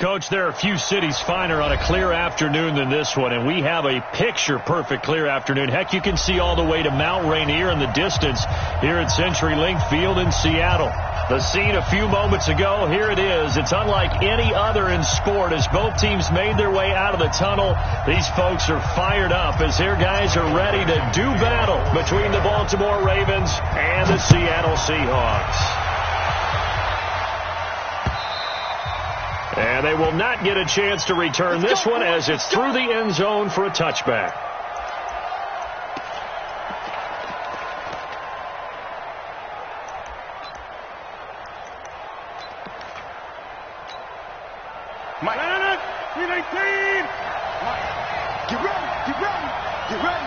Coach, there are a few cities finer on a clear afternoon than this one, and we have a picture-perfect clear afternoon. Heck, you can see all the way to Mount Rainier in the distance here at CenturyLink Field in Seattle. The scene a few moments ago, here it is. It's unlike any other in sport. As both teams made their way out of the tunnel, these folks are fired up as their guys are ready to do battle between the Baltimore Ravens and the Seattle Seahawks. And they will not get a chance to return this one as it's through the end zone for a touchback. Mike. Get ready.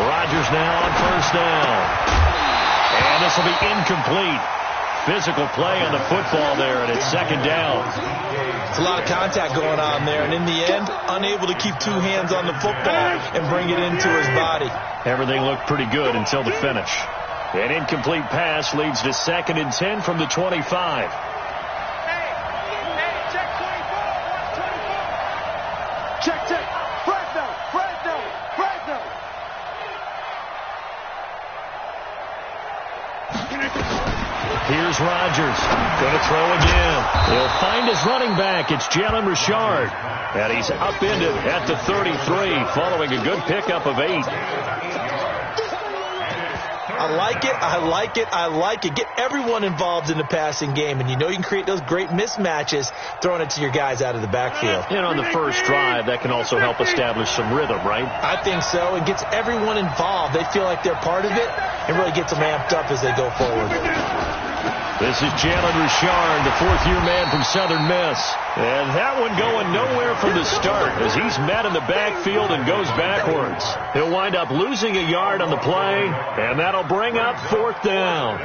Rodgers now on first down. And this will be incomplete. Physical play on the football there, and it's second down. It's a lot of contact going on there, and in the end, unable to keep two hands on the football and bring it into his body. Everything looked pretty good until the finish. An incomplete pass leads to 2nd and 10 from the 25. Check. Fresno. Here's Rodgers. Going to throw again. He'll find his running back. It's Jalen Richard. And he's upended at the 33 following a good pickup of 8. I like it. Get everyone involved in the passing game, and you know you can create those great mismatches throwing it to your guys out of the backfield. And on the first drive, that can also help establish some rhythm, right? I think so. It gets everyone involved. They feel like they're part of it and really gets them amped up as they go forward. This is Jalen Richard, the fourth-year man from Southern Miss. And that one going nowhere from the start as he's met in the backfield and goes backwards. He'll wind up losing a yard on the play, and that'll bring up 4th down.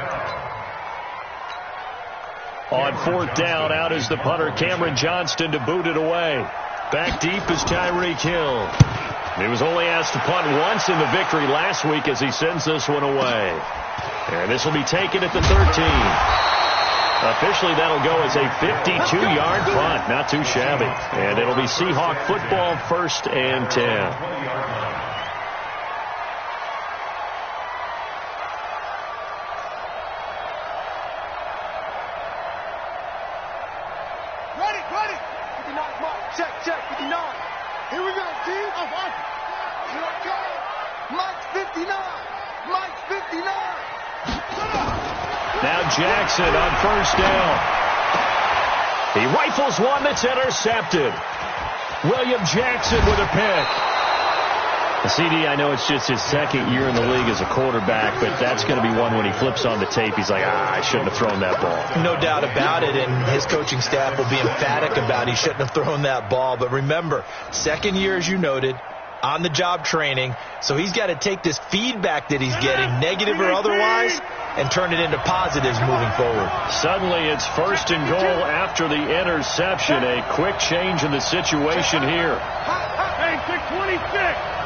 On 4th down, out is the punter, Cameron Johnston, to boot it away. Back deep is Tyreek Hill. He was only asked to punt once in the victory last week as he sends this one away. And this will be taken at the 13. Officially, that'll go as a 52-yard punt. Not too shabby. And it'll be Seahawk football, 1st and 10. Ready. 59 mark. Check. 59. Here we go, team. Here I go. Mike's 59. Now Jackson on first down. He rifles one that's intercepted. William Jackson with a pick. CD, I know it's just his 2nd year in the league as a quarterback, but that's going to be one when he flips on the tape, he's like, I shouldn't have thrown that ball. No doubt about it, and his coaching staff will be emphatic about he shouldn't have thrown that ball. But remember, 2nd year, as you noted, on-the-job training, so he's got to take this feedback that he's getting, negative or otherwise, and turn it into positives moving forward. Suddenly, it's 1st and goal after the interception. A quick change in the situation here. Hey, 626.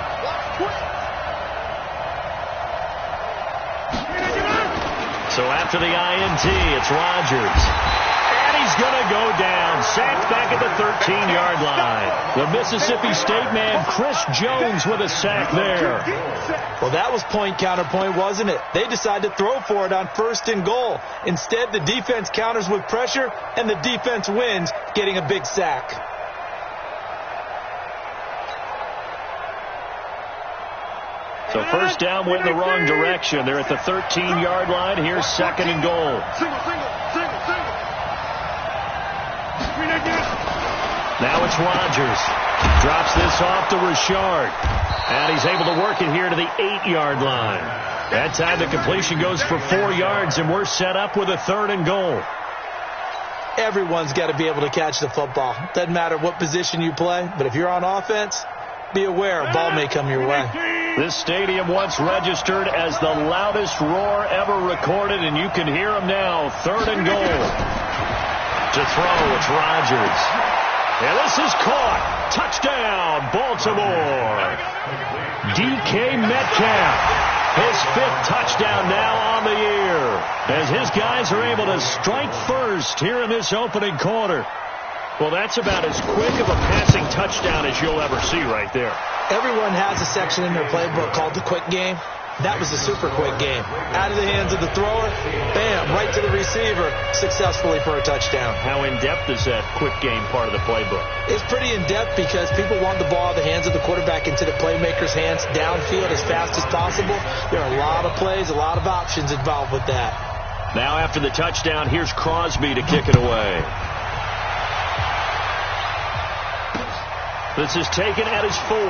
So after the INT, it's Rodgers. And he's going to go down. Sacked back at the 13-yard line. The Mississippi State man, Chris Jones, with a sack there. Well, that was point counterpoint, wasn't it? They decided to throw for it on 1st and goal. Instead, the defense counters with pressure, and the defense wins, getting a big sack. So first down went in the wrong direction. They're at the 13-yard line. Here's 2nd and goal. Now it's Rodgers. Drops this off to Richard. And he's able to work it here to the 8-yard line. That time the completion goes for 4 yards, and we're set up with a 3rd and goal. Everyone's got to be able to catch the football. Doesn't matter what position you play, but if you're on offense, be aware a ball may come your way. This stadium once registered as the loudest roar ever recorded, and you can hear him now. 3rd and goal. To throw, it's Rodgers. And this is caught. Touchdown, Baltimore. DK Metcalf. His 5th touchdown now on the year, as his guys are able to strike first here in this opening quarter. Well, that's about as quick of a passing touchdown as you'll ever see right there. Everyone has a section in their playbook called the quick game. That was a super quick game. Out of the hands of the thrower, bam, right to the receiver, successfully for a touchdown. How in-depth is that quick game part of the playbook? It's pretty in-depth because people want the ball out of the hands of the quarterback into the playmaker's hands downfield as fast as possible. There are a lot of plays, a lot of options involved with that. Now after the touchdown, here's Crosby to kick it away. This is taken at his 4.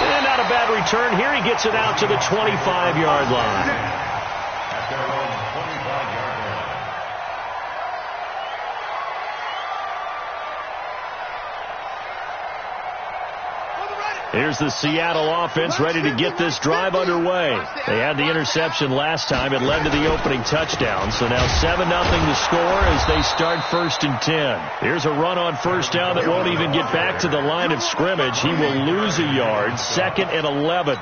And not a bad return here. He gets it out to the 25-yard line. Here's the Seattle offense ready to get this drive underway. They had the interception last time. It led to the opening touchdown. So now 7-0 the score as they start 1st and 10. Here's a run on 1st down that won't even get back to the line of scrimmage. He will lose a yard. 2nd and 11.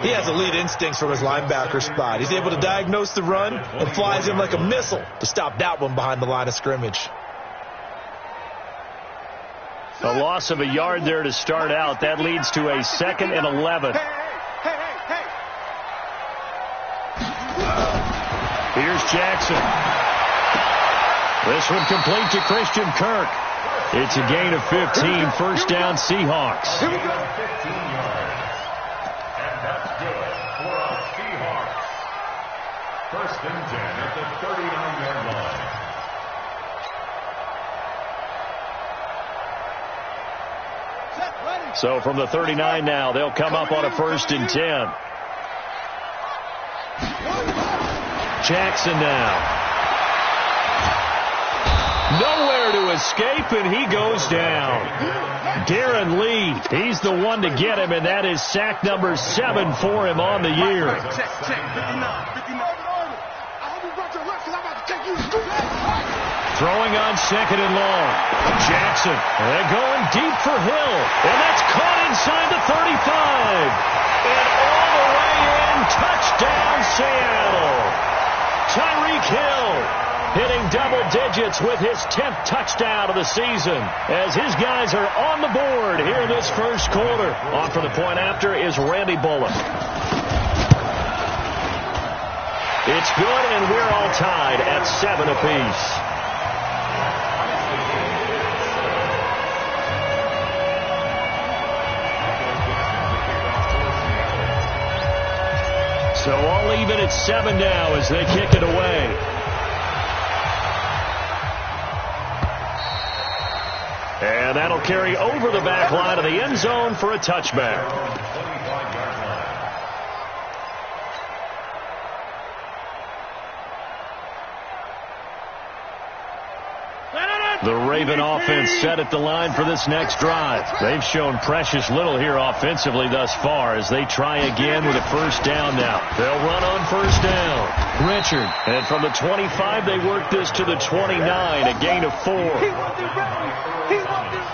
He has elite instincts from his linebacker spot. He's able to diagnose the run and flies in like a missile to stop that one behind the line of scrimmage. A loss of a yard there to start out. That leads to a 2nd and 11. Here's Jackson. This one complete to Christian Kirk. It's a gain of 15. 1st down, Seahawks. Here we go. 15 yards. And that's good for our Seahawks. 1st and 10 at the 39-yard line. So from the 39 now, they'll come up on a 1st and 10. Jackson now. Nowhere to escape, and he goes down. Darren Lee, he's the one to get him, and that is sack number 7 for him on the year. Throwing on 2nd and long. Jackson, and going deep for Hill. And that's caught inside the 35. And all the way in, touchdown Seattle. Tyreek Hill hitting double digits with his 10th touchdown of the season as his guys are on the board here in this 1st quarter. On for the point after is Randy Bullock. It's good, and we're all tied at 7 apiece. So all even at 7 now as they kick it away. And that'll carry over the back line of the end zone for a touchback. The Raven offense set at the line for this next drive. They've shown precious little here offensively thus far as they try again with a 1st down now. They'll run on 1st down. Richard. And from the 25, they work this to the 29, a gain of 4.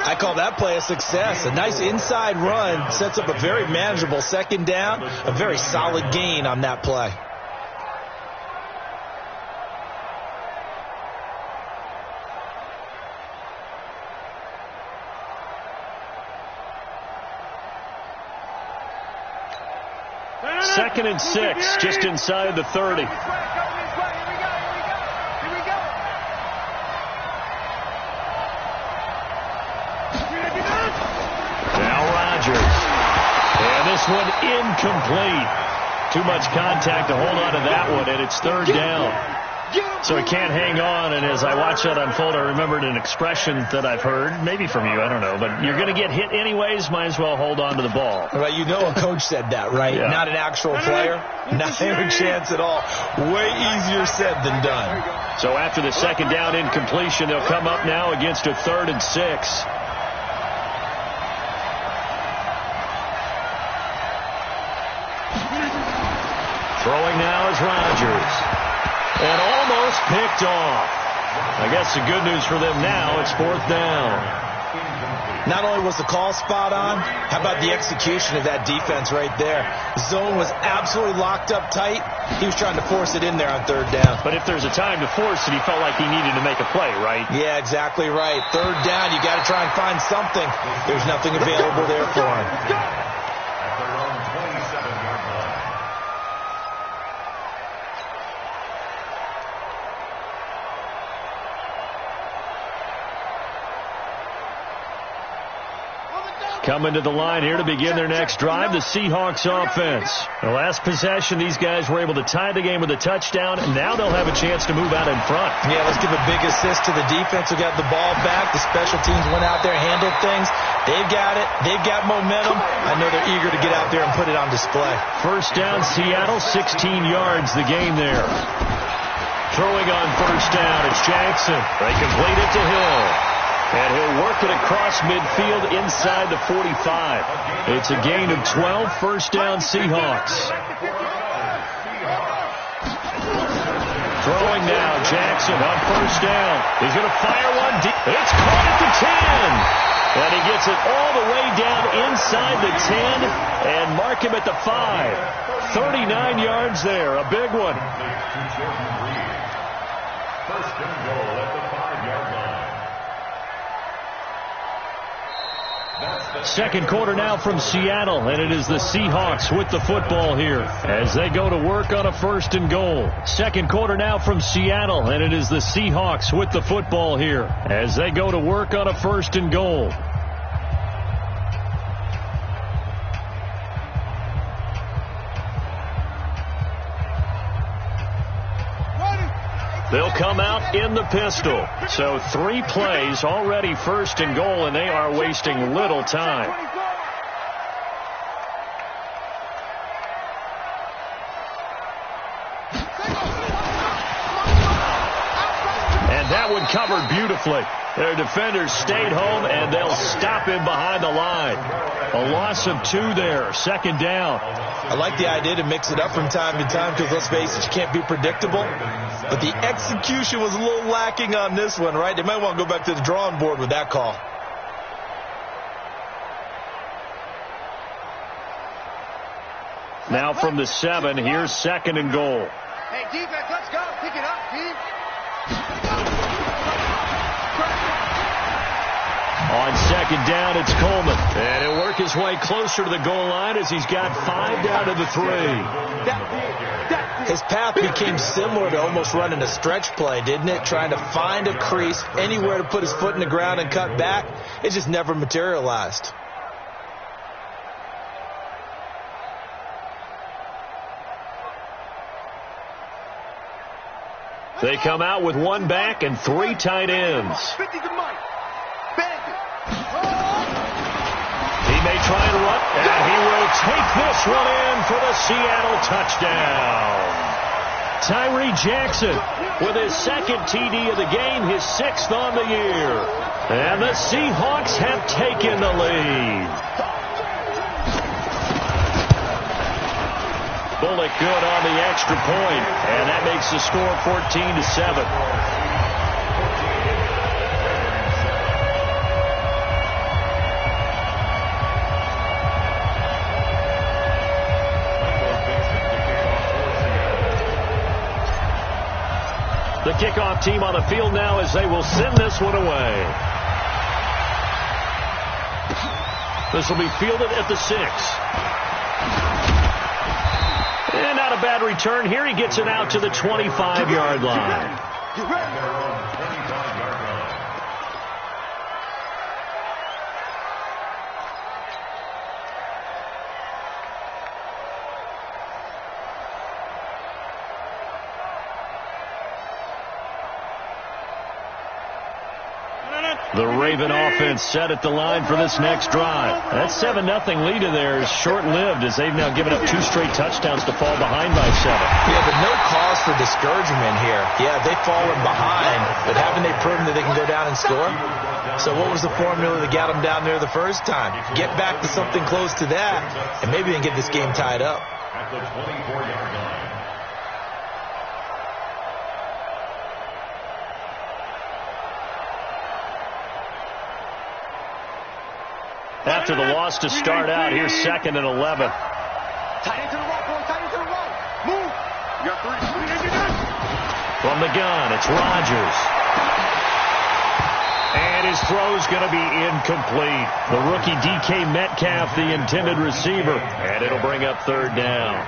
I call that play a success. A nice inside run sets up a very manageable 2nd down. A very solid gain on that play. Second and 6, just inside the 30. Now Rodgers. And this one incomplete. Too much contact to hold on to that one, and it's 3rd down. So he can't hang on, and as I watch that unfold, I remembered an expression that I've heard, maybe from you, I don't know, but you're going to get hit anyways, might as well hold on to the ball. Well, you know a coach said that, right? Yeah. Not an actual player. Not a chance at all. Way easier said than done. So after the 2nd down incompletion, they'll come up now against a 3rd and 6. Throwing now is Rodgers. And almost picked off. I guess the good news for them now, it's 4th down. Not only was the call spot on, how about the execution of that defense right there? Zone was absolutely locked up tight. He was trying to force it in there on third down. But if there's a time to force it, he felt like he needed to make a play, right? Yeah, exactly right. Third down, you got to try and find something. There's nothing available there for him. At their own 27-yard line. Coming to the line here to begin their next drive, the Seahawks offense. The last possession, these guys were able to tie the game with a touchdown, and now they'll have a chance to move out in front. Yeah, let's give a big assist to the defense who got the ball back. The special teams went out there, handled things. They've got it. They've got momentum. I know they're eager to get out there and put it on display. First down, Seattle, 16 yards, the game there. Throwing on first down, it's Jackson. They complete it to Hill. And he'll work it across midfield inside the 45. It's a gain of 12, first down Seahawks. Throwing now, Jackson on first down. He's going to fire one deep. It's caught at the 10. And he gets it all the way down inside the 10 and mark him at the 5. 39 yards there, a big one. First and goal at the 5-yard line. Second quarter now from Seattle, and it is the Seahawks with the football here as they go to work on a first and goal. Second quarter now from Seattle, and it is the Seahawks with the football here as they go to work on a first and goal. They'll come out in the pistol. So 3 plays already first and goal, and they are wasting little time. And that one covered beautifully. Their defenders stayed home, and they'll stop him behind the line. A loss of 2 there, second down. I like the idea to mix it up from time to time because, let's face it, you can't be predictable. But the execution was a little lacking on this one, right? They might want to go back to the drawing board with that call. Now from the 7, here's second and goal. Hey, defense, let's go. Pick it up, team. On second down, it's Coleman. And he'll work his way closer to the goal line as he's got 5 down to the 3. His path became similar to almost running a stretch play, didn't it? Trying to find a crease, anywhere to put his foot in the ground and cut back. It just never materialized. They come out with 1 back and 3 tight ends. 50 to Mike. Bandit. He may try and run, and he will take this one in for the Seattle touchdown. Tyree Jackson with his second TD of the game, his 6th on the year. And the Seahawks have taken the lead. Bullock good on the extra point, and that makes the score 14-7. The kickoff team on the field now as they will send this one away. This will be fielded at the 6. And not a bad return here. He gets it out to the 25-yard line. The Raven offense set at the line for this next drive. That 7-0 lead of theirs short-lived as they've now given up 2 straight touchdowns to fall behind by 7. Yeah, but no cause for discouragement here. Yeah, they've fallen behind, but haven't they proven that they can go down and score? So what was the formula that got them down there the first time? Get back to something close to that, and maybe they can get this game tied up. At the 24-yard line. after the loss to start out. Here's 2nd and 11. Tight into the right, boy. Tight into the right. Move. You got 3. From the gun, it's Rodgers. And his throw's going to be incomplete. The rookie DK Metcalf, the intended receiver. And it'll bring up 3rd down.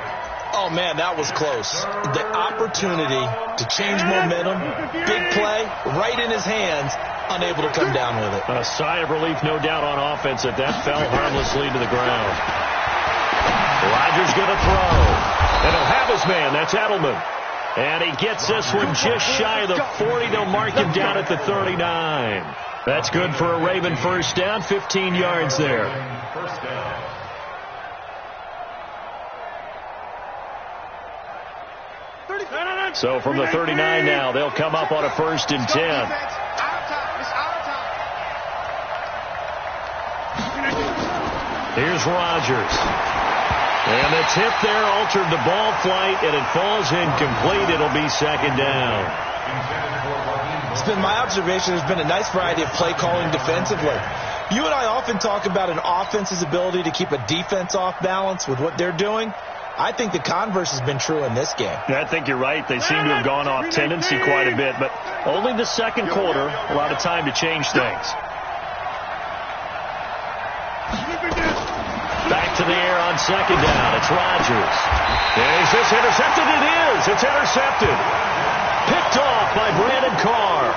Oh, man, that was close. The opportunity to change momentum, big play, right in his hands, unable to come down with it. A sigh of relief, no doubt, on offense that fell harmlessly to the ground. Rodgers going to throw. And he'll have his man. That's Edelman. And he gets this one just shy of the 40. They'll mark him down at the 39. That's good for a Raven first down. 15 yards there. First down. So from the 39 now, they'll come up on a 1st and 10. Here's Rodgers. And the tip there altered the ball flight, and it falls incomplete. It'll be 2nd down. It's been my observation there's been a nice variety of play calling defensively. You and I often talk about an offense's ability to keep a defense off balance with what they're doing. I think the converse has been true in this game. Yeah, I think you're right. They seem to have gone off tendency quite a bit, but only the 2nd quarter, a lot of time to change things. Back to the air on 2nd down. It's Rodgers. Is this intercepted? It is. It's intercepted. Picked off by Brandon Carr.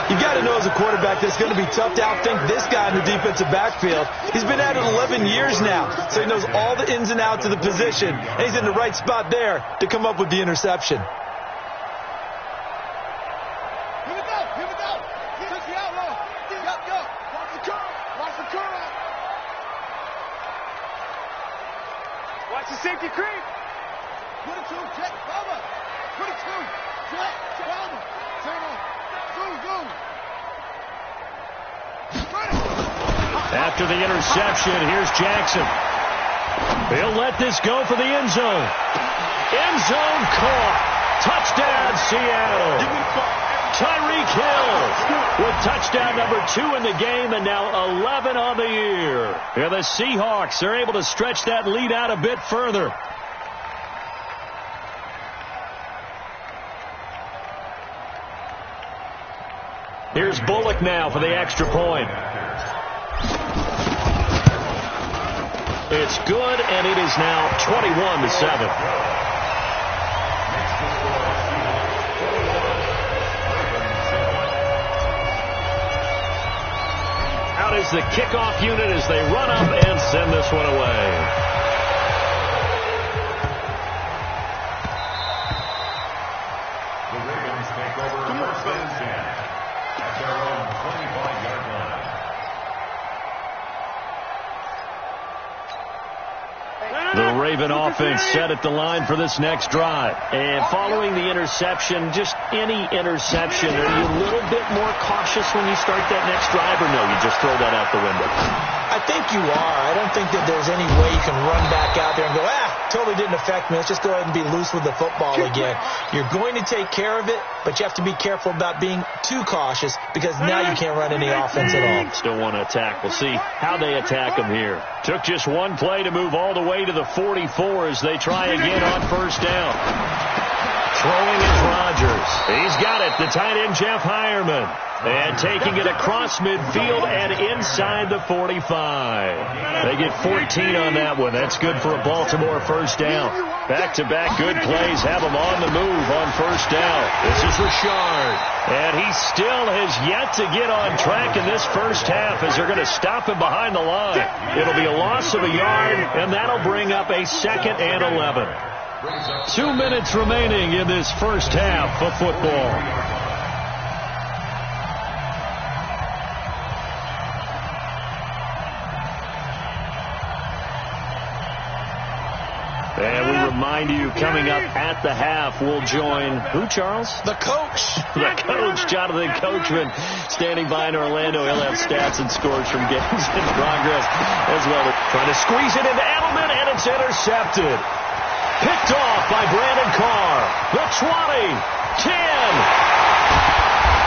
You got to know as a quarterback that it's going to be tough to outthink this guy in the defensive backfield. He's been at it 11 years now, so he knows all the ins and outs of the position, and he's in the right spot there to come up with the interception. Here we go. Here we go. Touch the outlaw. Yo. Watch the curl. Watch the curl. Watch the safety creep. Put it to him. Check. Over. Put it to him. Check. Over. Turn on. Zoom. After the interception, here's Jackson. He'll let this go for the end zone. End zone caught. Touchdown, Seattle. Tyreek Hill with touchdown number 2 in the game, and now 11 on the year. And the Seahawks are able to stretch that lead out a bit further. Here's Bullock now for the extra point. It's good, and it is now 21-7. Out is the kickoff unit as they run up and send this one away. The Ravens take over first and 10 at their own 25-yard line. The Raven offense set at the line for this next drive. And following the interception, just any interception, are you a little bit more cautious when you start that next drive, or no, you just throw that out the window? I think you are. I don't think that there's any way you can run back out there and go, totally didn't affect me. Let's just go ahead and be loose with the football again. You're going to take care of it, but you have to be careful about being too cautious because now you can't run any offense at all. Still want to attack. We'll see how they attack them here. Took just one play to move all the way to the 44 as they try again on first down. Throwing is Rodgers. He's got it. The tight end, Jeff Hireman. And taking it across midfield and inside the 45. They get 14 on that one. That's good for a Baltimore first down. Back-to-back good plays have them on the move on first down. This is Richard. And he still has yet to get on track in this first half as they're going to stop him behind the line. It'll be a loss of a yard, and that'll bring up a 2nd and 11. 2 minutes remaining in this first half of football. And we remind you, coming up at the half, we'll join who, Charles? The coach. The coach, Jonathan Coachman, standing by in Orlando. He'll have stats and scores from games in progress as well. Trying to squeeze it into Edelman, and it's intercepted. Picked off by Brandon Carr. The 20, 10.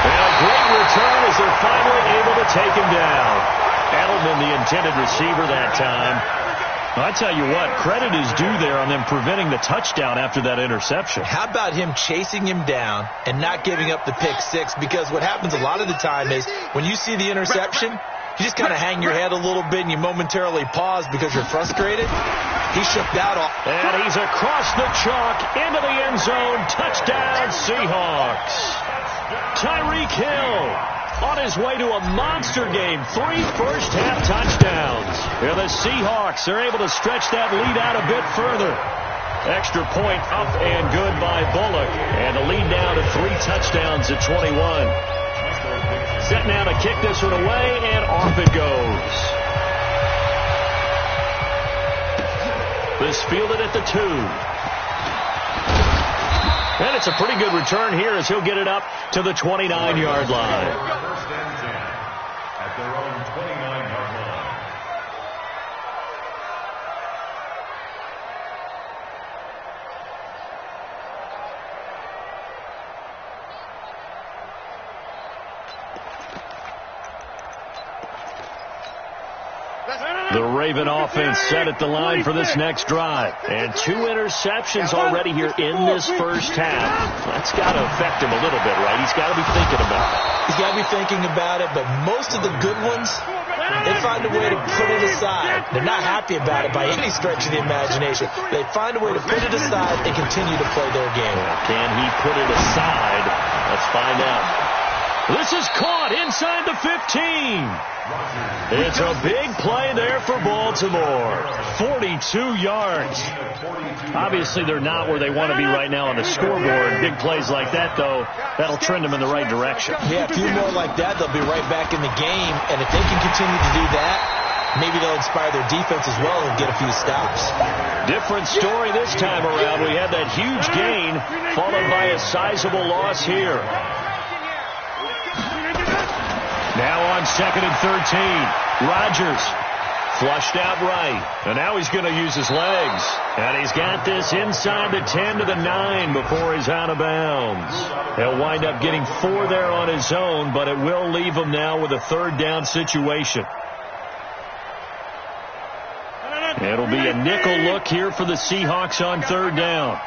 And a great return as they're finally able to take him down. Edelman, the intended receiver that time. I tell you what, credit is due there on them preventing the touchdown after that interception. How about him chasing him down and not giving up the pick six? Because what happens a lot of the time is when you see the interception, you just kind of hang your head a little bit and you momentarily pause because you're frustrated. He shook that off. And he's across the chalk into the end zone. Touchdown, Seahawks. Tyreek Hill on his way to a monster game. 3 first-half touchdowns. And the Seahawks are able to stretch that lead out a bit further. Extra point up and good by Bullock. And the lead now to 3 touchdowns at 21. Set now to kick this one away, and off it goes. This fielded at the 2. And it's a pretty good return here as he'll get it up to the 29-yard line. First and 10 at their own 29-yard line. The Raven offense set at the line for this next drive. And 2 interceptions already here in this first half. That's got to affect him a little bit, right? He's got to be thinking about it. He's got to be thinking about it, but most of the good ones, they find a way to put it aside. They're not happy about it by any stretch of the imagination. They find a way to put it aside and continue to play their game. Can he put it aside? Let's find out. This is caught inside the 15. It's a big play there for Baltimore. 42 yards. Obviously, they're not where they want to be right now on the scoreboard. Big plays like that, though, that'll trend them in the right direction. Yeah, a few more like that, they'll be right back in the game. And if they can continue to do that, maybe they'll inspire their defense as well and get a few stops. Different story this time around. We had that huge gain followed by a sizable loss here. Now on 2nd and 13. Rodgers flushed out right. And now he's going to use his legs. And he's got this inside the 10 to the 9 before he's out of bounds. He'll wind up getting 4 there on his own, but it will leave him now with a 3rd down situation. It'll be a nickel look here for the Seahawks on 3rd down.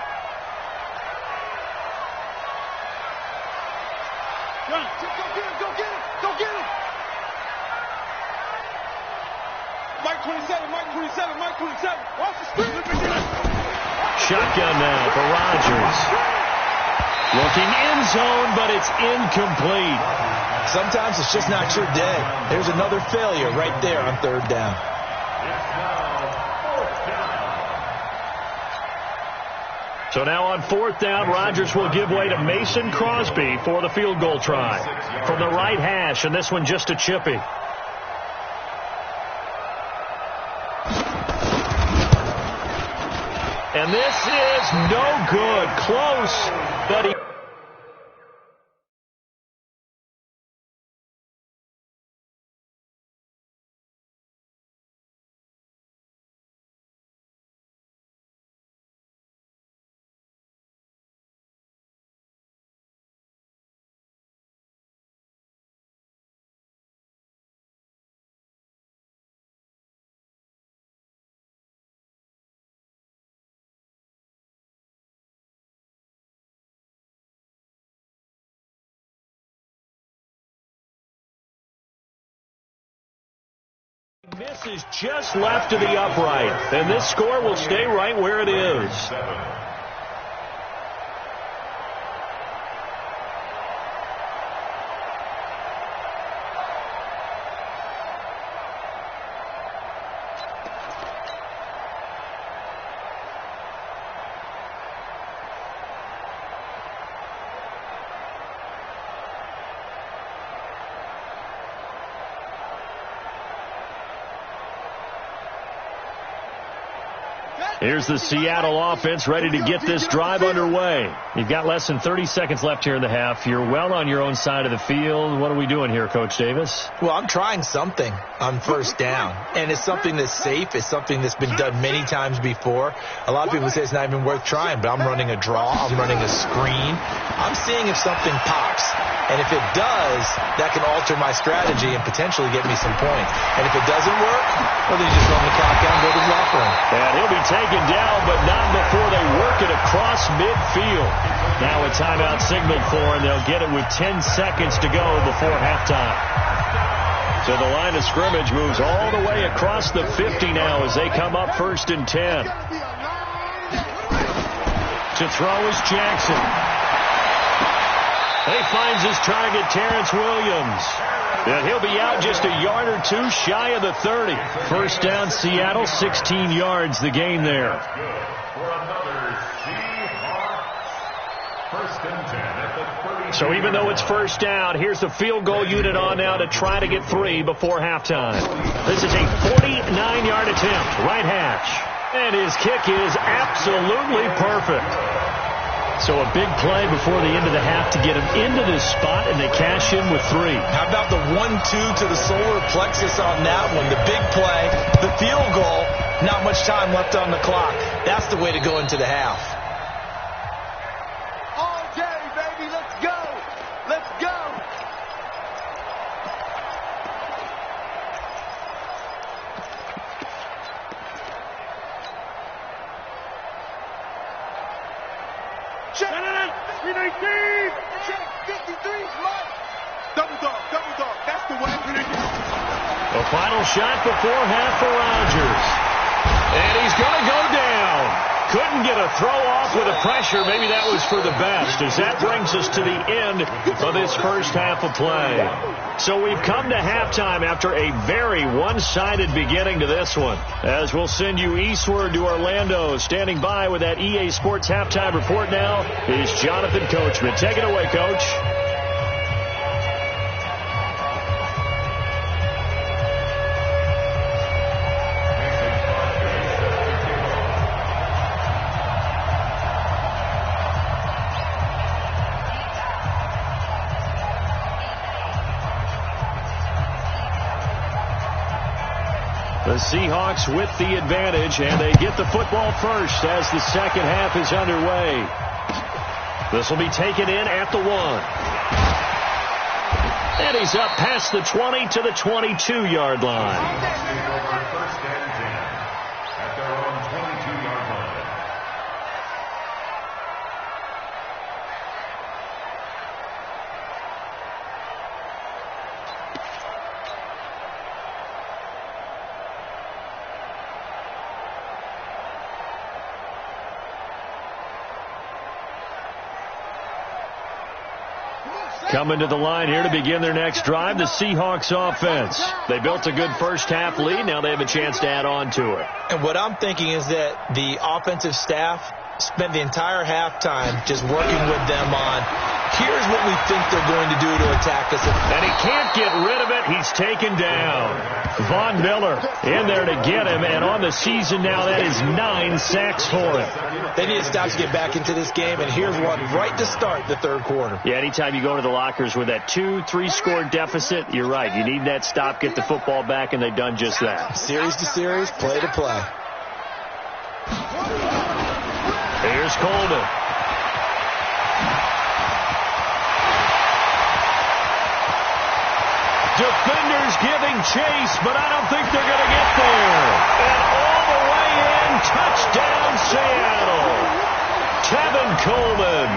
Shotgun now for Rodgers. Looking end zone, but it's incomplete. Sometimes it's just not your day. There's another failure right there on 3rd down. So now on 4th down, Rodgers will give way to Mason Crosby for the field goal try. From the right hash, and this one just a chippy. And this is no good. Close, but he... misses just left to the upright, and this score will stay right where it is. Here's the Seattle offense ready to get this drive underway. You've got less than 30 seconds left here in the half. You're well on your own side of the field. What are we doing here, Coach Davis? Well, I'm trying something on 1st down, and it's something that's safe. It's something that's been done many times before. A lot of people say it's not even worth trying, but I'm running a draw. I'm running a screen. I'm seeing if something pops. And if it does, that can alter my strategy and potentially get me some points. And if it doesn't work, well, then you just run the clock down and go to the locker room. And he'll be taken down, but not before they work it across midfield. Now a timeout signaled for, and they'll get it with 10 seconds to go before halftime. So the line of scrimmage moves all the way across the 50 now as they come up 1st and 10. To throw is Jackson. He finds his target, Terrence Williams. And he'll be out just a yard or two shy of the 30. First down, Seattle, 16 yards the gain there. For another Seahawks. 1st and 10 at the 30. So even though it's first down, here's the field goal unit on now to try to get 3 before halftime. This is a 49-yard attempt, right hash. And his kick is absolutely perfect. So a big play before the end of the half to get him into this spot, and they cash in with 3. How about the 1-2 to the solar plexus on that one? The big play, the field goal, not much time left on the clock. That's the way to go into the half. All day, baby. Let's go. Let's go. Check. 319. Check. 53's right. Double dog. Double dog. That's the way. The final shot before half for Rodgers. And he's going to go down. Couldn't get a throw off with the pressure. Maybe that was for the best, as that brings us to the end of this first half of play. So we've come to halftime after a very one-sided beginning to this one. As we'll send you eastward to Orlando. Standing by with that EA Sports halftime report now is Jonathan Coachman. Take it away, Coach. The Seahawks with the advantage, and they get the football first as the second half is underway. This will be taken in at the 1. And he's up past the 20 to the 22-yard line. First and 10 at their own 22-yard line. Coming to the line here to begin their next drive, the Seahawks offense. They built a good first half lead. Now they have a chance to add on to it. And what I'm thinking is that the offensive staff spent the entire halftime just working with them on, here's what we think they're going to do to attack us. And he can't get rid of it. He's taken down. Von Miller in there to get him. And on the season now, that is 9 sacks for him. They need to stop to get back into this game, and here's one right to start the third quarter. Yeah, anytime you go to the lockers with that 2-3 score deficit, you're right. You need that stop, get the football back, and they've done just that. Series to series, play to play. Here's Coleman. Defenders giving chase, but I don't think they're going to get there. And all the way in, touchdown Seattle. Tevin Coleman,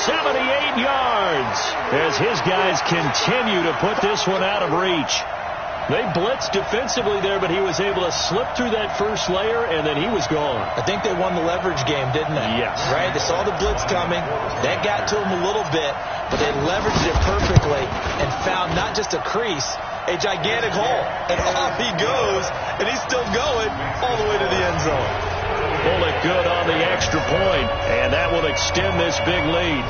78 yards, as his guys continue to put this one out of reach. They blitzed defensively there, but he was able to slip through that first layer, and then he was gone. I think they won the leverage game, didn't they? Yes. Right? They saw the blitz coming. That got to them a little bit, but they leveraged it perfectly and found not just a crease, a gigantic hole. And off he goes, and he's still going all the way to the end zone. Bullet good on the extra point, and that will extend this big lead.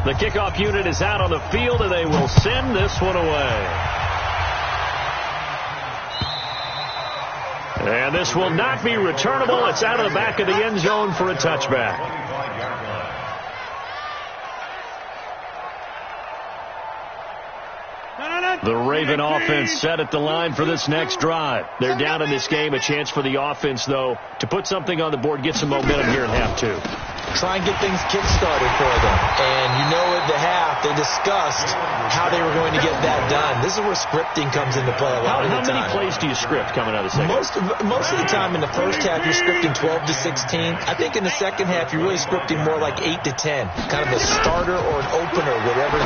The kickoff unit is out on the field, and they will send this one away. And this will not be returnable. It's out of the back of the end zone for a touchback. No, The Raven offense set at the line for this next drive. They're down in this game. A chance for the offense, though, to put something on the board, get some momentum here in half two. Try and get things kick-started for them. And you know at the half, they discussed how they were going to get that done. This is where scripting comes into play a lot of the time. How many plays do you script coming out of the second? Most of the time in the first half, you're scripting 12 to 16. I think in the second half, you're really scripting more like 8 to 10. Kind of a starter or an opener, whatever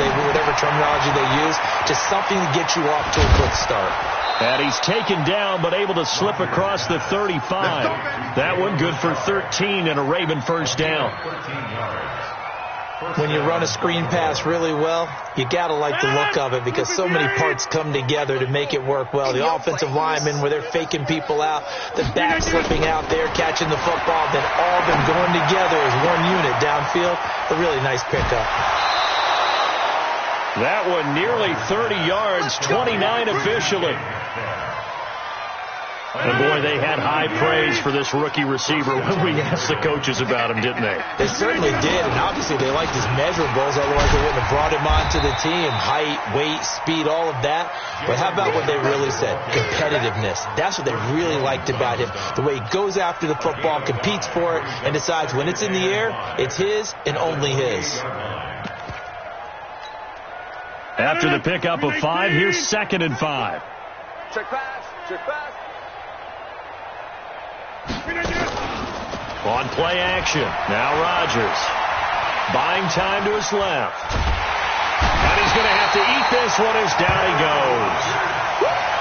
terminology they use, just something to get you off to a quick start. And he's taken down, but able to slip across the 35. That one good for 13 and a Raven first down. When you run a screen pass really well, you got to like the look of it because so many parts come together to make it work well. The offensive linemen, where they're faking people out, the back slipping out there, catching the football, then all of them going together as one unit downfield. A really nice pickup. That one nearly 30 yards, 29 officially. And boy, they had high praise for this rookie receiver when we asked the coaches about him, didn't they? They certainly did, and obviously they liked his measurables, otherwise they wouldn't have brought him onto the team. Height, weight, speed, all of that. But how about what they really said? Competitiveness. That's what they really liked about him. The way he goes after the football, competes for it, and decides when it's in the air, it's his and only his. After the pickup of 5, here's 2nd and 5. Check pass. Check pass. On play action. Now Rodgers. Buying time to his left. And he's going to have to eat this one as down he goes.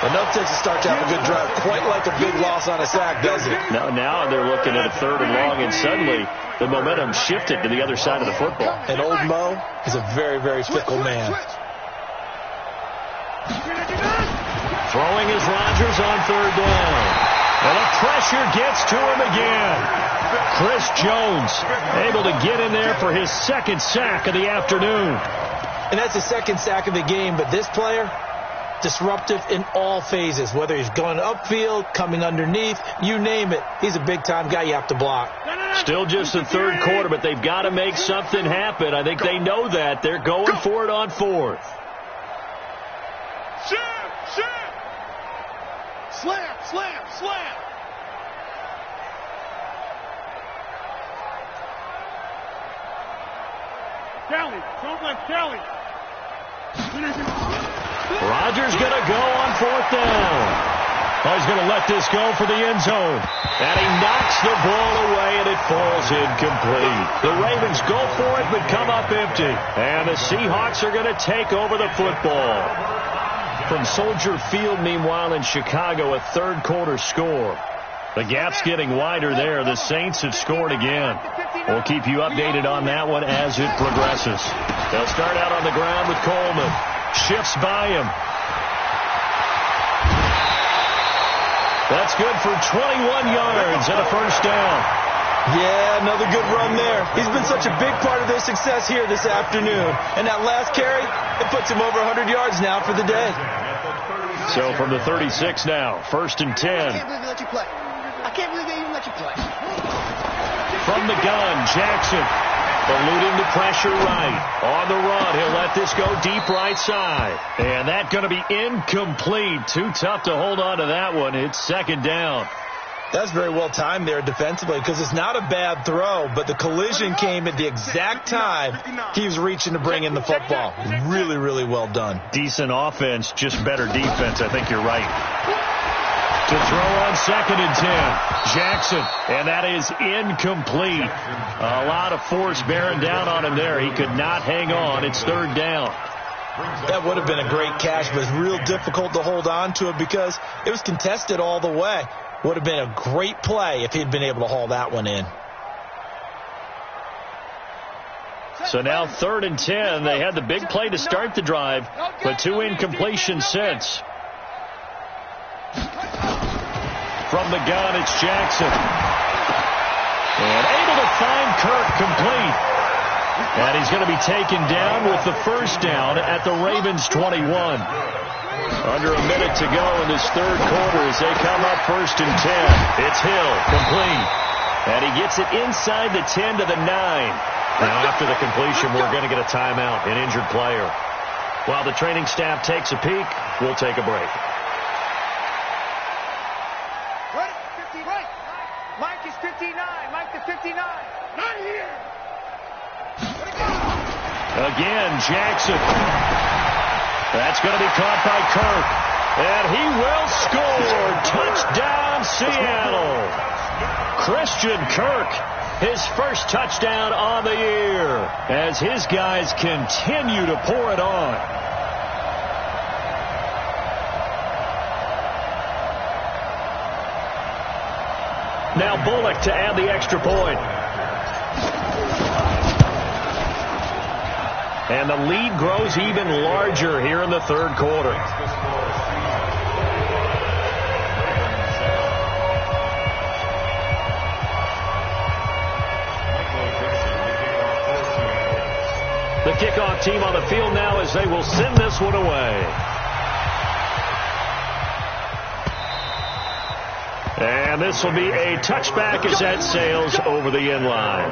Enough takes to start to have a good drive. Quite like a big loss on a sack, doesn't it? Now they're looking at a 3rd and long, and suddenly the momentum shifted to the other side of the football. And old Mo is a very, very fickle man. Throwing is Rodgers on 3rd down. And the pressure gets to him again. Chris Jones able to get in there for his 2nd sack of the afternoon. And that's the 2nd sack of the game, but this player, disruptive in all phases, whether he's going upfield, coming underneath, you name it. He's a big-time guy you have to block. Still just the 3rd quarter, but they've got to make something happen. I think they know that. They're going for it on 4th. Slam, slam, slam. Kelly, don't let Kelly. Rodgers going to go on 4th down. Oh, he's going to let this go for the end zone. And he knocks the ball away, and it falls incomplete. The Ravens go for it, but come up empty. And the Seahawks are going to take over the football. From Soldier Field, meanwhile, in Chicago, a 3rd quarter score. The gap's getting wider there. The Saints have scored again. We'll keep you updated on that one as it progresses. They'll start out on the ground with Coleman. Shifts by him. That's good for 21 yards and a first down. Yeah, another good run there. He's been such a big part of their success here this afternoon. And that last carry, it puts him over 100 yards now for the day. So from the 36 now, 1st and 10. I can't believe they let you play. I can't believe they even let you play. From the gun, Jackson eluding the pressure right. On the run, he'll let this go deep right side. And that's going to be incomplete. Too tough to hold on to that one. It's 2nd down. That's very well timed there defensively because it's not a bad throw, but the collision came at the exact time he was reaching to bring in the football. Really, really well done. Decent offense, just better defense. I think you're right. To throw on 2nd and 10. Jackson, and that is incomplete. A lot of force bearing down on him there. He could not hang on. It's 3rd down. That would have been a great catch, but it's real difficult to hold on to it because it was contested all the way. Would have been a great play if he'd been able to haul that one in. So now 3rd and 10. They had the big play to start the drive, but 2 incompletions since. From the gun, it's Jackson. And able to find Kirk complete. And he's going to be taken down with the first down at the Ravens 21. Under a minute to go in this 3rd quarter as they come up 1st and 10. It's Hill, complete. And he gets it inside the 10 to the 9. Now after the completion, we're going to get a timeout, an injured player. While the training staff takes a peek, we'll take a break. Right, 50, right. Mike is 59. Mike the 59. Not here. Again, Jackson. That's going to be caught by Kirk. And he will score. Touchdown, Seattle. Christian Kirk, his first touchdown on the year, as his guys continue to pour it on. Now Bullock to add the extra point. And the lead grows even larger here in the third quarter. The kickoff team on the field now as they will send this one away. And this will be a touchback as that sails over the end line.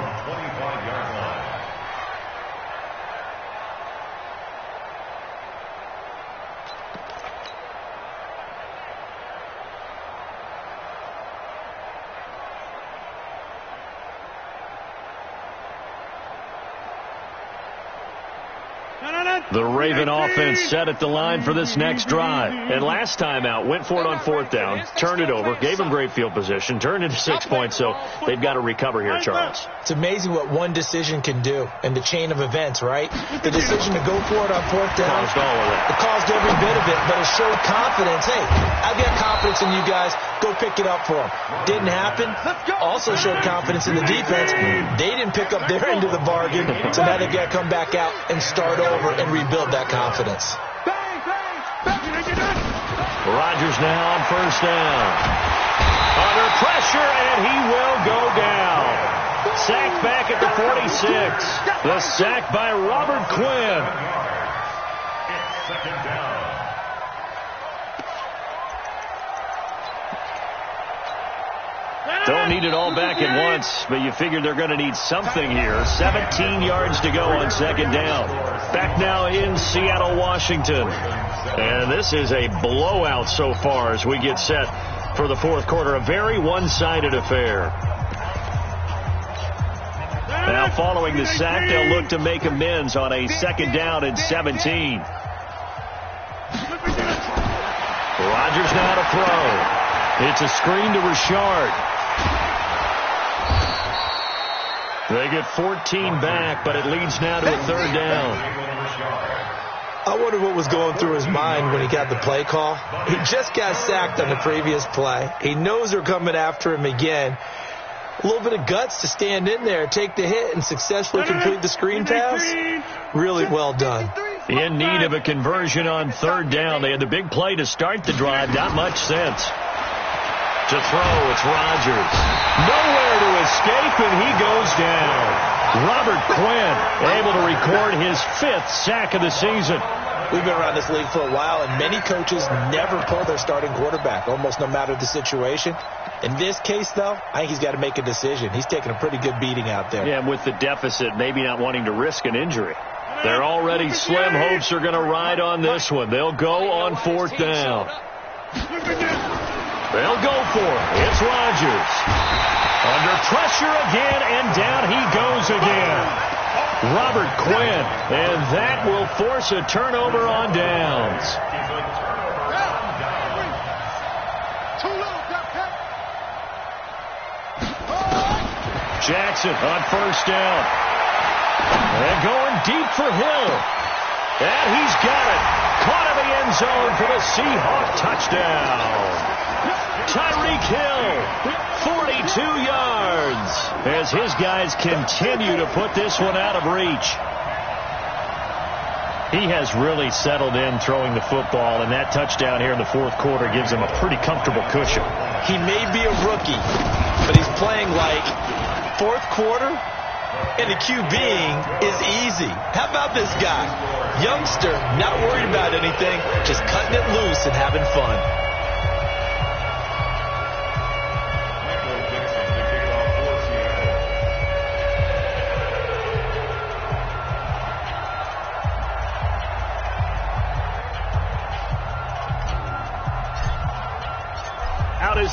The Raven offense set at the line for this next drive. And last time out, went for it on fourth down, turned it over, gave them great field position, turned into 6 points, so they've got to recover here, Charles. It's amazing what one decision can do in the chain of events, right? The decision to go for it on fourth down, caused all of that. It caused every bit of it, but it showed confidence. Hey, I've got confidence in you guys. Go pick it up for them. Didn't happen. Also showed confidence in the defense. They didn't pick up their end of the bargain, so now they've got to come back out and start over and rebuild that confidence. Rodgers now on first down. Under pressure, and he will go down. Sacked back at the 46. The sack by Robert Quinn. It's second down. Don't need it all back at once, but you figure they're going to need something here. 17 yards to go on second down. Back now in Seattle, Washington. And this is a blowout so far as we get set for the fourth quarter. A very one-sided affair. Now following the sack, they'll look to make amends on a second down and 17. Rodgers now to throw. It's a screen to Richard. They get 14 back, but it leads now to a third down. I wonder what was going through his mind when he got the play call. He just got sacked on the previous play. He knows they're coming after him again. A little bit of guts to stand in there, take the hit, and successfully complete the screen pass. Really well done. In need of a conversion on third down. They had the big play to start the drive. Not much sense. To throw, it's Rodgers. Nowhere to escape, and he goes down. Robert Quinn able to record his 5th sack of the season. We've been around this league for a while, and many coaches never pull their starting quarterback, almost no matter the situation. In this case, though, I think he's got to make a decision. He's taking a pretty good beating out there. Yeah, with the deficit, maybe not wanting to risk an injury. They're already slim hopes are going to ride on this one. They'll go on fourth down. They'll go for it. It's Rodgers. Under pressure again, and down he goes again. Robert Quinn, and that will force a turnover on downs. Jackson on first down. And going deep for Hill. And he's got it. Caught in the end zone for the Seahawk touchdown. Tyreek Hill, 42 yards, as his guys continue to put this one out of reach. He has really settled in throwing the football, and that touchdown here in the fourth quarter gives him a pretty comfortable cushion. He may be a rookie, but he's playing like fourth quarter, and the QBing is easy. How about this guy? Youngster, not worried about anything, just cutting it loose and having fun.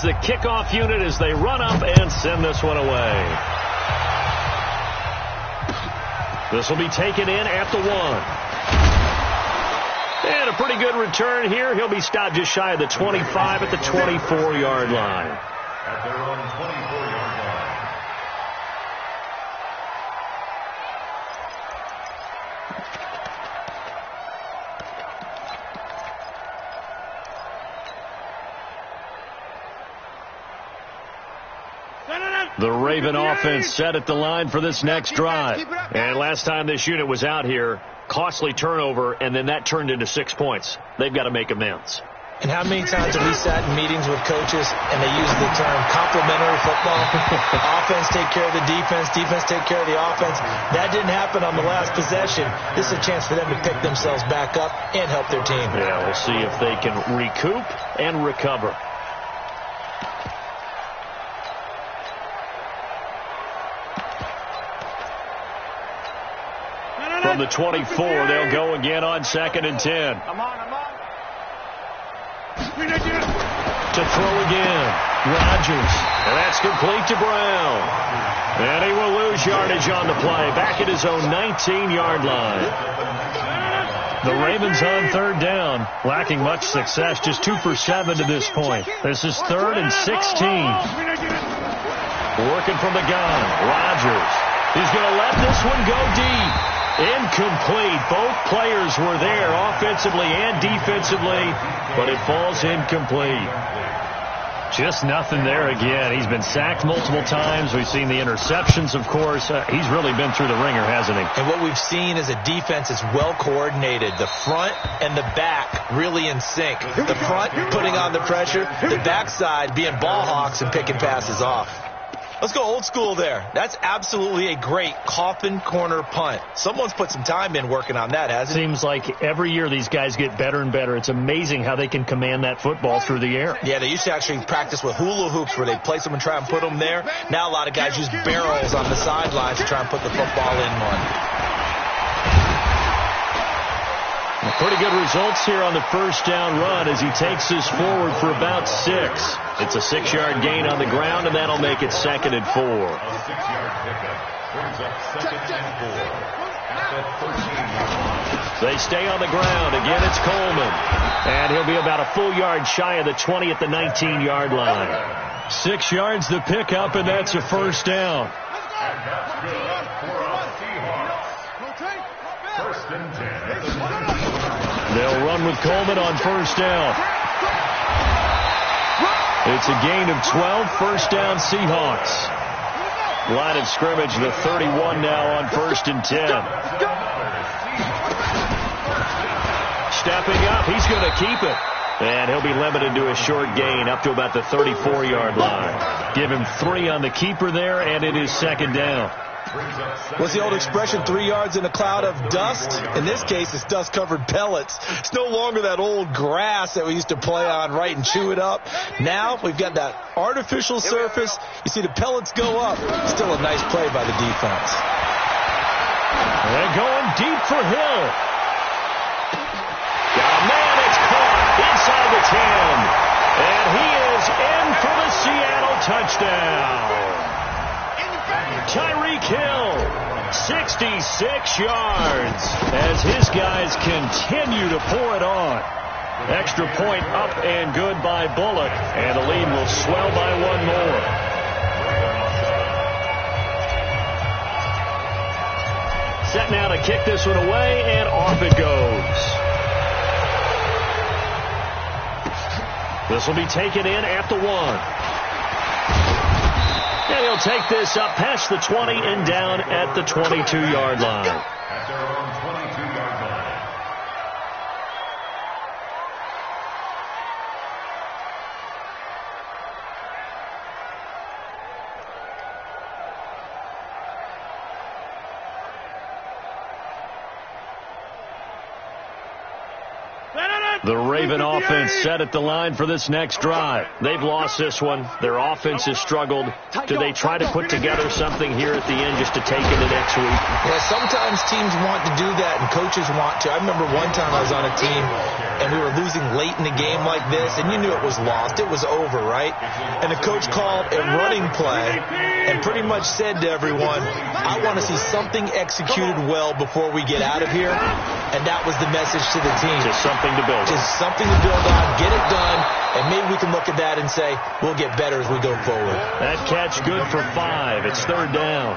the kickoff unit as they run up and send this one away. This will be taken in at the 1. And a pretty good return here. He'll be stopped just shy of the 25 at the 24-yard line. At their own 24-yard line. The Raven offense set at the line for this next drive. And last time this unit was out here, costly turnover, and then that turned into 6 points. They've got to make amends. And how many times have we sat in meetings with coaches and they use the term complementary football? Offense take care of the defense, defense take care of the offense. That didn't happen on the last possession. This is a chance for them to pick themselves back up and help their team. Yeah, we'll see if they can recoup and recover. From the 24, they'll go again on 2nd and 10. I'm on. To throw again, Rodgers. And that's complete to Brown. And he will lose yardage on the play, back at his own 19-yard line. The Ravens on 3rd down, lacking much success, just 2 for 7 to this point. This is 3rd and 16. Working from the gun, Rodgers. He's going to let this one go deep. Incomplete. Both players were there offensively and defensively, but it falls incomplete. Just nothing there again. He's been sacked multiple times. We've seen the interceptions, of course. He's really been through the ringer, hasn't he? And what we've seen is a defense that's well coordinated. The front and the back really in sync. The front putting on the pressure, the backside being ball hawks and picking passes off. Let's go old school there. That's absolutely a great coffin corner punt. Someone's put some time in working on that, hasn't it? Seems like every year these guys get better and better. It's amazing how they can command that football through the air. Yeah, they used to actually practice with hula hoops where they place them and try and put them there. Now a lot of guys use barrels on the sidelines to try and put the football in one. Pretty good results here on the first down run as he takes this forward for about 6. It's a 6-yard gain on the ground, and that'll make it 2nd and 4. A 6-yard pickup brings up 2nd and 4 at the 13-yard line. They stay on the ground. Again, it's Coleman. And he'll be about a full yard shy of the 20 at the 19-yard line. 6 yards the pickup, and that's a first down. And that's good for our Seahawks. 1st and 10 at the 19-yard line. They'll run with Coleman on first down. It's a gain of 12, first down Seahawks. Line of scrimmage, the 31 now on 1st and 10. Stepping up, he's going to keep it. And he'll be limited to a short gain up to about the 34-yard line. Give him 3 on the keeper there, and it is 2nd down. What's the old expression, 3 yards in a cloud of dust? In this case, it's dust-covered pellets. It's no longer that old grass that we used to play on, right, and chew it up. Now we've got that artificial surface. You see the pellets go up. Still a nice play by the defense. They're going deep for Hill. Got a man, it's caught inside the 10. And he is in for the Seattle touchdown. Tyreek Hill, 66 yards as his guys continue to pour it on. Extra point up and good by Bullock, and the lead will swell by 1 more. Set now to kick this one away, and off it goes. This will be taken in at the 1. And he'll take this up past the 20 and down at the 22-yard line. At their own 22-yard line. The Raven offense set at the line for this next drive. They've lost this one. Their offense has struggled. Do they try to put together something here at the end just to take into next week? Yeah, sometimes teams want to do that and coaches want to. I remember one time I was on a team and we were losing late in the game like this, and you knew it was lost. It was over, right? And the coach called a running play and pretty much said to everyone, I want to see something executed well before we get out of here. And that was the message to the team. Just something to build on. Just something to build on, get it done, and maybe we can look at that and say, we'll get better as we go forward. That catch good for 5. It's third down.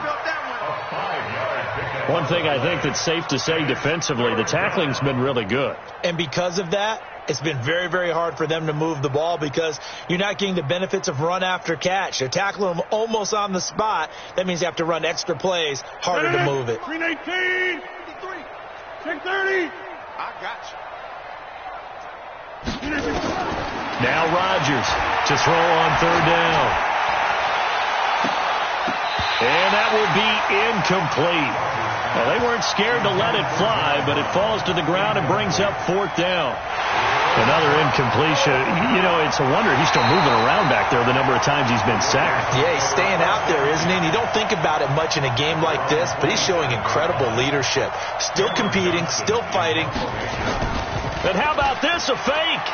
One thing I think that's safe to say defensively, the tackling's been really good. And because of that, it's been very, very hard for them to move the ball because you're not getting the benefits of run after catch. They're tackling them almost on the spot. That means you have to run extra plays, harder to move it. 319, 630. I got you. Now Rodgers to throw on third down. And that will be incomplete. Well, they weren't scared to let it fly, but it falls to the ground and brings up fourth down. Another incompletion. You know, it's a wonder he's still moving around back there the number of times he's been sacked. Yeah, he's staying out there, isn't he? And you don't think about it much in a game like this, but he's showing incredible leadership. Still competing, still fighting. And how about this, a fake?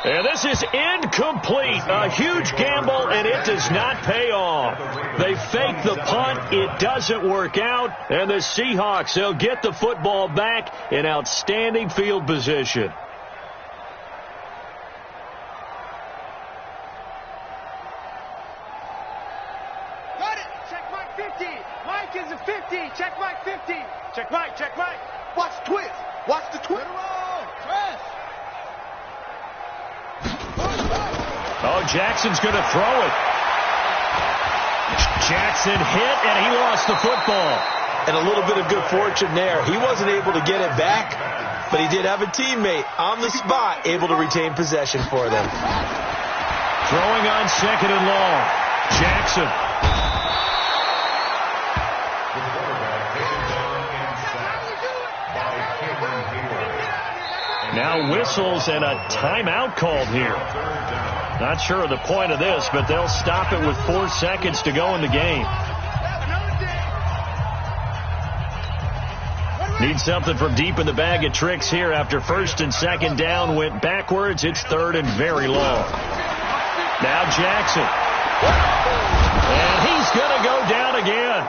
And this is incomplete. A huge gamble, and it does not pay off. They fake the punt. It doesn't work out. And the Seahawks, they'll get the football back in outstanding field position. Got it. Check Mike 50. Mike is a 50. Check Mike 50. Check Mike. Check Mike. Watch the twist. Watch the twist. Press. Oh, Jackson's going to throw it. Jackson hit, and he lost the football. And a little bit of good fortune there. He wasn't able to get it back, but he did have a teammate on the spot able to retain possession for them. Throwing on second and long. Jackson. Now whistles and a timeout called here. Not sure of the point of this, but they'll stop it with 4 seconds to go in the game. Need something from deep in the bag of tricks here after first and second down went backwards. It's third and very long. Now Jackson. And he's going to go down again.